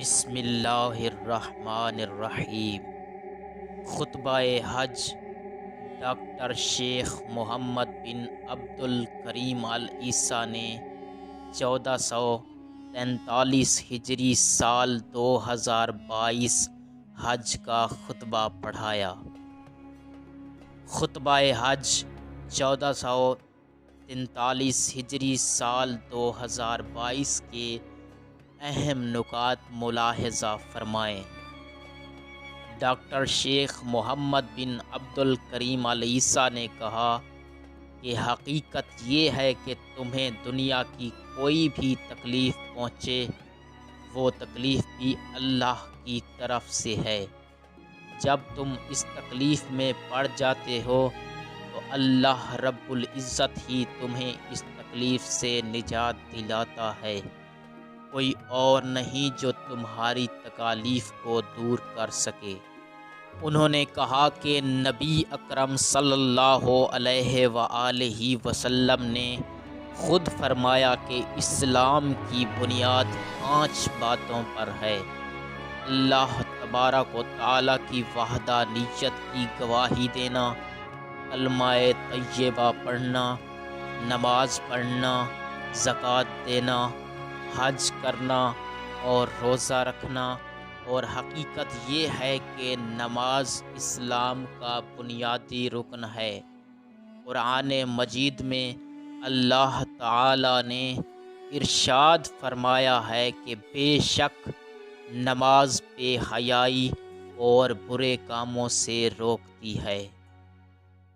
بسم اللہ الرحمن الرحیم۔ خطبہ حج ڈاکٹر شیخ محمد بن عبد الکریم العیسیٰ نے 1443 ہجری سال 2022 حج کا خطبہ پڑھایا۔ خطبہ حج 1443 ہجری سال 2022 کے اہم نکات ملاحظہ فرمائیں۔ ڈاکٹر شیخ محمد بن عبد الکریم العیسیٰ نے کہا کہ حقیقت یہ ہے کہ تمہیں دنیا کی کوئی بھی تکلیف پہنچے، وہ تکلیف بھی اللہ کی طرف سے ہے۔ جب تم اس تکلیف میں پڑ جاتے ہو تو اللہ رب العزت ہی تمہیں اس تکلیف سے نجات دلاتا ہے، کوئی اور نہیں جو تمہاری تکالیف کو دور کر سکے۔ انہوں نے کہا کہ نبی اکرم صلی اللہ علیہ وآلہ وسلم نے خود فرمایا کہ اسلام کی بنیاد 5 باتوں پر ہے: اللہ تبارک و تعالیٰ کی وحدانیت کی گواہی دینا، کلمہ طیبہ پڑھنا، نماز پڑھنا، زکوٰۃ دینا، حج کرنا اور روزہ رکھنا۔ اور حقیقت یہ ہے کہ نماز اسلام کا بنیادی رکن ہے۔ قرآن مجید میں اللہ تعالی نے ارشاد فرمایا ہے کہ بے شک نماز بے حیائی اور برے کاموں سے روکتی ہے۔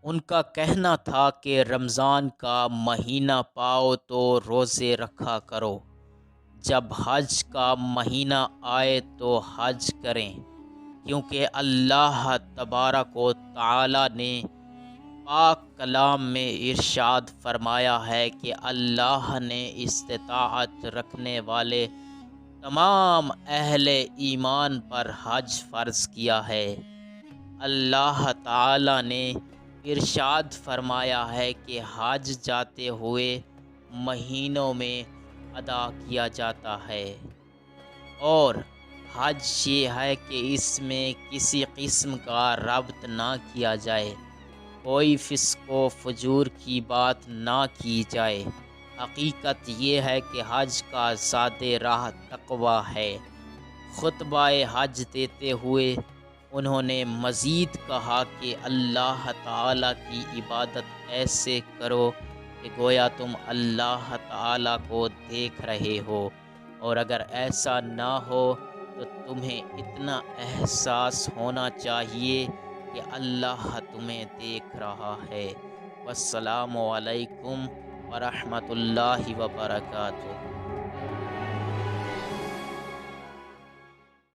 ان کا کہنا تھا کہ رمضان کا مہینہ پاؤ تو روزے رکھا کرو، جب حج کا مہینہ آئے تو حج کریں، کیونکہ اللہ تبارک و تعالی نے پاک کلام میں ارشاد فرمایا ہے کہ اللہ نے استطاعت رکھنے والے تمام اہل ایمان پر حج فرض کیا ہے۔ اللہ تعالی نے ارشاد فرمایا ہے کہ حج جاتے ہوئے مہینوں میں ادا کیا جاتا ہے، اور حج یہ ہے کہ اس میں کسی قسم کا ربط نہ کیا جائے، کوئی فسق و فجور کی بات نہ کی جائے۔ حقیقت یہ ہے کہ حج کا زاد راہ تقویٰ ہے۔ خطبہ حج دیتے ہوئے انہوں نے مزید کہا کہ اللہ تعالیٰ کی عبادت ایسے کرو کہ گویا تم اللہ تعالیٰ کو دیکھ رہے ہو، اور اگر ایسا نہ ہو تو تمہیں اتنا احساس ہونا چاہیے کہ اللہ تمہیں دیکھ رہا ہے۔ والسلام علیکم ورحمۃ اللہ وبرکاتہ۔